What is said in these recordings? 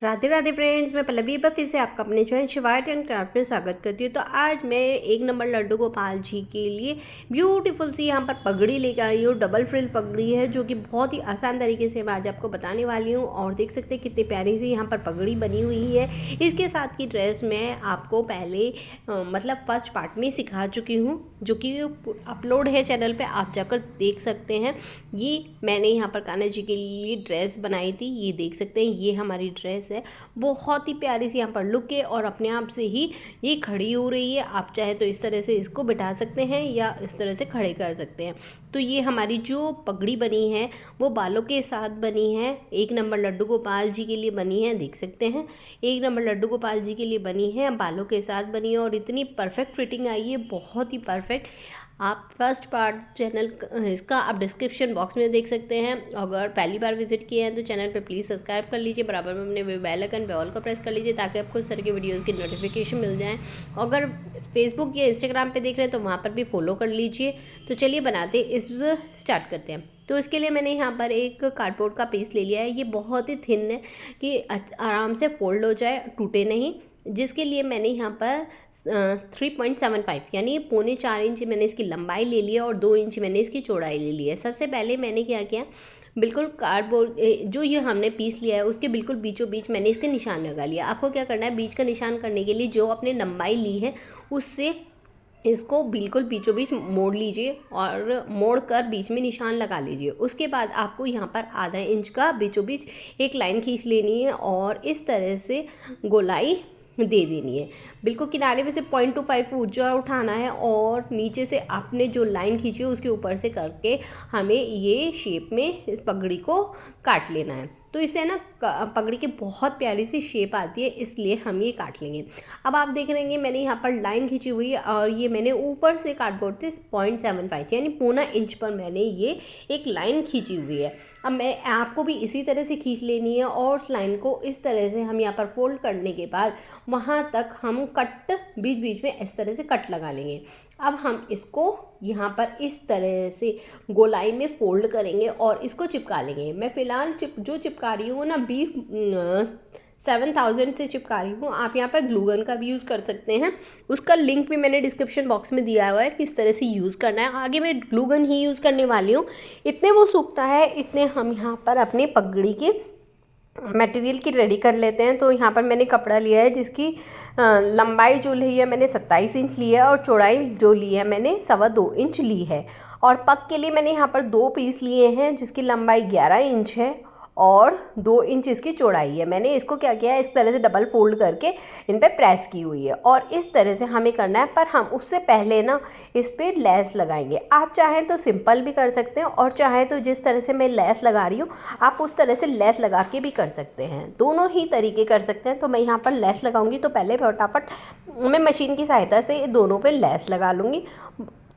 Radhe Radhe friends, मैं पल्लवी पर फिर से आपका अपने channel Shiva art and craft में स्वागत करती हूँ। तो आज मैं एक नंबर लड्डू गोपाल जी के लिए ब्यूटीफुल सी यहाँ पर पगड़ी लेकर आई हूँ। डबल फ्रिल पगड़ी है जो कि बहुत ही आसान तरीके से मैं आज आपको बताने वाली हूँ। और देख सकते हैं कितनी प्यारी सी यहाँ पर पगड़ी बनी हुई है। इसके साथ की ड्रेस मैं आपको पहले मतलब फर्स्ट पार्ट में सिखा चुकी हूँ, जो कि अपलोड है चैनल पर, आप जाकर देख सकते हैं। ये मैंने यहाँ पर कान्हा जी के लिए ड्रेस बनाई थी, ये देख सकते हैं। ये हमारी ड्रेस है, बहुत ही प्यारी सी यहाँ पर लुक है और अपने आप से ही ये खड़ी हो रही है। आप चाहे तो इस तरह से इसको बिठा सकते हैं या इस तरह से खड़े कर सकते हैं। तो ये हमारी जो पगड़ी बनी है वो बालों के साथ बनी है, एक नंबर लड्डू गोपाल जी के लिए बनी है। देख सकते हैं, एक नंबर लड्डू गोपाल जी के लिए बनी है, बालों के साथ बनी है और इतनी परफेक्ट फिटिंग आई है, बहुत ही परफेक्ट। आप फर्स्ट पार्ट चैनल इसका आप डिस्क्रिप्शन बॉक्स में देख सकते हैं। अगर पहली बार विजिट किए हैं तो चैनल पे प्लीज़ सब्सक्राइब कर लीजिए, बराबर में अपने बेल आइकन पे ऑल को प्रेस कर लीजिए ताकि आपको इस तरह के वीडियोस की नोटिफिकेशन मिल जाए। अगर फेसबुक या इंस्टाग्राम पे देख रहे हैं तो वहाँ पर भी फॉलो कर लीजिए। तो चलिए बनाते इस स्टार्ट करते हैं। तो इसके लिए मैंने यहाँ पर एक कार्डबोर्ड का पीस ले लिया है। ये बहुत ही थिन है कि आराम से फोल्ड हो जाए, टूटे नहीं, जिसके लिए मैंने यहाँ पर 3.75 यानी 3.25 इंच मैंने इसकी लंबाई ले लिया और 2 इंच मैंने इसकी चौड़ाई ले ली है। सबसे पहले मैंने क्या किया, बिल्कुल कार्डबोर्ड जो ये हमने पीस लिया है उसके बिल्कुल बीचों बीच मैंने इसके निशान लगा लिया। आपको क्या करना है, बीच का निशान करने के लिए जो आपने लंबाई ली है उससे इसको बिल्कुल बीचों बीच मोड़ लीजिए और मोड़ कर बीच में निशान लगा लीजिए। उसके बाद आपको यहाँ पर आधा इंच का बीचों बीच एक लाइन खींच लेनी है और इस तरह से गोलाई दे देनी है। बिल्कुल किनारे में से 0.25 ऊंचा उठाना है और नीचे से आपने जो लाइन खींची है उसके ऊपर से करके हमें ये शेप में इस पगड़ी को काट लेना है। तो इससे ना पगड़ी की बहुत प्यारी सी शेप आती है, इसलिए हम ये काट लेंगे। अब आप देख रहे हैं मैंने यहाँ पर लाइन खींची हुई है और ये मैंने ऊपर से कार्डबोर्ड से 0.75 यानी 0.25 पर मैंने ये एक लाइन खींची हुई है। अब मैं आपको भी इसी तरह से खींच लेनी है और उस लाइन को इस तरह से हम यहाँ पर फोल्ड करने के बाद वहाँ तक हम कट बीच बीच में इस तरह से कट लगा लेंगे। अब हम इसको यहाँ पर इस तरह से गोलाई में फोल्ड करेंगे और इसको चिपका लेंगे। मैं फ़िलहाल जो चिपका रही हूँ ना B7000 से चिपका रही हूँ। आप यहाँ पर ग्लूगन का भी यूज़ कर सकते हैं, उसका लिंक भी मैंने डिस्क्रिप्शन बॉक्स में दिया हुआ है किस तरह से यूज़ करना है। आगे मैं ग्लूगन ही यूज़ करने वाली हूँ। इतने वो सूखता है, इतने हम यहाँ पर अपने पगड़ी के मटेरियल की रेडी कर लेते हैं। तो यहाँ पर मैंने कपड़ा लिया है जिसकी लंबाई जो ली है मैंने 27 इंच ली है और चौड़ाई जो ली है मैंने 2.25 इंच ली है। और पग के लिए मैंने यहाँ पर 2 पीस लिए हैं जिसकी लंबाई 11 इंच है और 2 इंच इसकी चौड़ाई है। मैंने इसको क्या किया है, इस तरह से डबल फोल्ड करके इन पे प्रेस की हुई है और इस तरह से हमें करना है। पर हम उससे पहले ना इस पर लेस लगाएंगे। आप चाहें तो सिंपल भी कर सकते हैं और चाहें तो जिस तरह से मैं लेस लगा रही हूँ आप उस तरह से लेस लगा के भी कर सकते हैं। दोनों ही तरीके कर सकते हैं। तो मैं यहाँ पर लेस लगाऊंगी तो पहले फटाफट मैं मशीन की सहायता से दोनों पे लेस लगा लूँगी।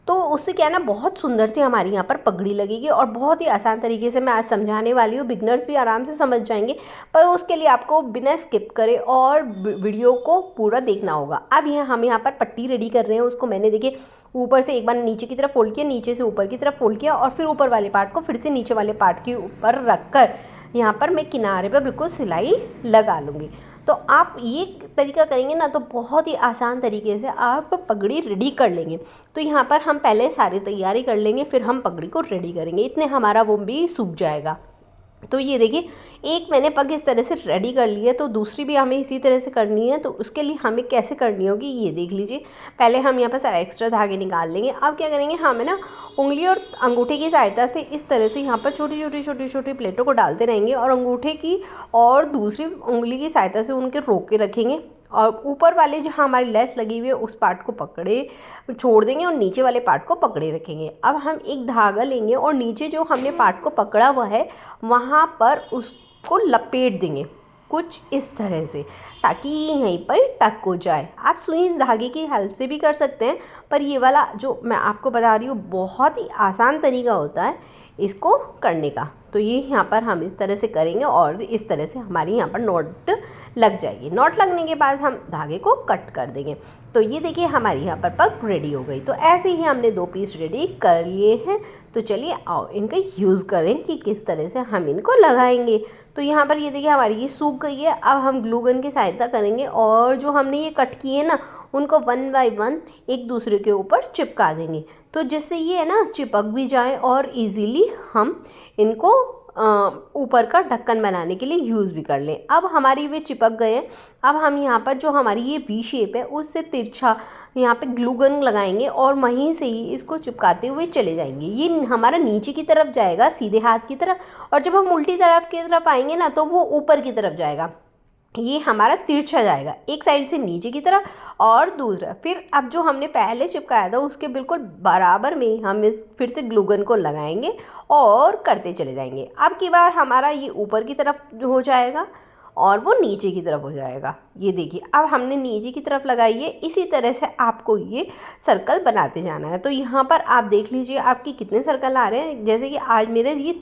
तो उससे क्या है ना, बहुत सुंदर सी हमारी यहाँ पर पगड़ी लगेगी और बहुत ही आसान तरीके से मैं आज समझाने वाली हूँ। बिगनर्स भी आराम से समझ जाएंगे, पर उसके लिए आपको बिना स्किप करे और वीडियो को पूरा देखना होगा। अब हम यहाँ पर पट्टी रेडी कर रहे हैं। उसको मैंने देखिए ऊपर से एक बार नीचे की तरफ फोल्ड किया, नीचे से ऊपर की तरफ फोल्ड किया और फिर ऊपर वाले पार्ट को फिर से नीचे वाले पार्ट के ऊपर रख कर यहाँ पर मैं किनारे पर बिल्कुल सिलाई लगा लूँगी। तो आप ये तरीका करेंगे ना तो बहुत ही आसान तरीके से आप पगड़ी रेडी कर लेंगे। तो यहाँ पर हम पहले सारी तैयारी कर लेंगे, फिर हम पगड़ी को रेडी करेंगे, इतने हमारा वो भी सूख जाएगा। तो ये देखिए, एक मैंने पग इस तरह से रेडी कर ली है, तो दूसरी भी हमें इसी तरह से करनी है। तो उसके लिए हमें कैसे करनी होगी ये देख लीजिए। पहले हम यहाँ पर सारा एक्स्ट्रा धागे निकाल लेंगे। अब क्या करेंगे, हमें ना उंगली और अंगूठे की सहायता से इस तरह से यहाँ पर छोटी छोटी प्लेटों को डालते रहेंगे और अंगूठे की और दूसरी उंगली की सहायता से उनके रोक के रखेंगे और ऊपर वाले जहाँ हमारी लेस लगी हुई है उस पार्ट को पकड़े छोड़ देंगे और नीचे वाले पार्ट को पकड़े रखेंगे। अब हम एक धागा लेंगे और नीचे जो हमने पार्ट को पकड़ा हुआ है वहाँ पर उसको लपेट देंगे कुछ इस तरह से, ताकि यहीं पर टक हो जाए। आप सुई धागे की हेल्प से भी कर सकते हैं, पर ये वाला जो मैं आपको बता रही हूँ बहुत ही आसान तरीका होता है। इसको करने का। तो ये यहाँ पर हम इस तरह से करेंगे और इस तरह से हमारी यहाँ पर नॉट लग जाएगी। नॉट लगने के बाद हम धागे को कट कर देंगे। तो ये देखिए हमारी यहाँ पर पग रेडी हो गई। तो ऐसे ही हमने 2 पीस रेडी कर लिए हैं। तो चलिए आओ इनका यूज़ करें कि किस तरह से हम इनको लगाएंगे। तो यहाँ पर ये देखिए हमारी ये सूख गई है। अब हम ग्लू गन की सहायता करेंगे और जो हमने ये कट किए ना उनको 1 बाय 1 एक दूसरे के ऊपर चिपका देंगे। तो जिससे ये है ना चिपक भी जाए और इजीली हम इनको ऊपर का ढक्कन बनाने के लिए यूज़ भी कर लें। अब हमारी वे चिपक गए हैं। अब हम यहाँ पर जो हमारी ये वी शेप है उससे तिरछा यहाँ पे ग्लू गन लगाएंगे और वहीं से ही इसको चिपकाते हुए चले जाएंगे। ये हमारा नीचे की तरफ जाएगा सीधे हाथ की तरफ, और जब हम उल्टी तरफ की तरफ आएंगे ना तो वो ऊपर की तरफ जाएगा। ये हमारा तिरछा जाएगा, एक साइड से नीचे की तरफ और दूसरा। फिर अब जो हमने पहले चिपकाया था उसके बिल्कुल बराबर में हम इस फिर से ग्लू गन को लगाएंगे और करते चले जाएंगे। अब की बार हमारा ये ऊपर की तरफ हो जाएगा और वो नीचे की तरफ हो जाएगा। ये देखिए अब हमने नीचे की तरफ लगाई है। इसी तरह से आपको ये सर्कल बनाते जाना है। तो यहाँ पर आप देख लीजिए आपके कितने सर्कल आ रहे हैं। जैसे कि आज मेरे ये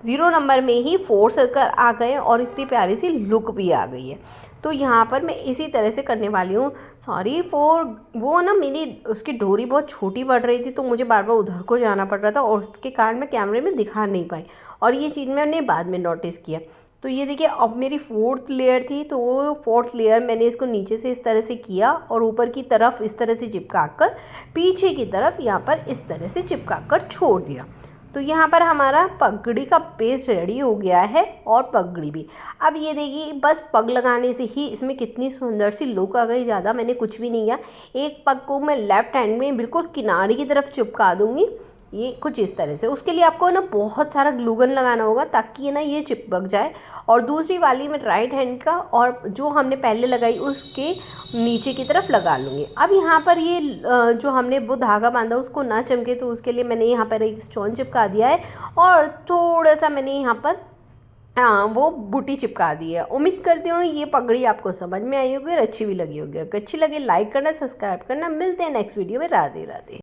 0 नंबर में ही 4 सर्कल आ गए और इतनी प्यारी सी लुक भी आ गई है। तो यहाँ पर मैं इसी तरह से करने वाली हूँ। सॉरी फॉर वो ना मेरी उसकी डोरी बहुत छोटी पड़ रही थी तो मुझे बार बार उधर को जाना पड़ रहा था और उसके कारण मैं कैमरे में दिखा नहीं पाई, और ये चीज़ मैंने बाद में नोटिस किया। तो ये देखिए अब मेरी 4th लेयर थी तो वो 4th लेयर मैंने इसको नीचे से इस तरह से किया और ऊपर की तरफ इस तरह से चिपका कर पीछे की तरफ यहाँ पर इस तरह से चिपका कर छोड़ दिया। तो यहाँ पर हमारा पगड़ी का पेस्ट रेडी हो गया है और पगड़ी भी। अब ये देखिए बस पग लगाने से ही इसमें कितनी सुंदर सी लुक आ गई। ज़्यादा मैंने कुछ भी नहीं किया। एक पग को मैं लेफ़्ट हैंड में बिल्कुल किनारे की तरफ चिपका दूँगी, ये कुछ इस तरह से। उसके लिए आपको ना बहुत सारा ग्लू गन लगाना होगा ताकि ना ये चिपक जाए। और दूसरी वाली मैं राइट हैंड का और जो हमने पहले लगाई उसके नीचे की तरफ लगा लूँगी। अब यहाँ पर ये जो हमने वो धागा बांधा उसको ना चमके तो उसके लिए मैंने यहाँ पर एक स्टोन चिपका दिया है और थोड़ा सा मैंने यहाँ पर वो बूटी चिपका दी है। उम्मीद करती हूँ ये पगड़ी आपको समझ में आई होगी और अच्छी भी लगी होगी। अगर अच्छी लगे लाइक करना, सब्सक्राइब करना। मिलते हैं नेक्स्ट वीडियो में। राधे राधे।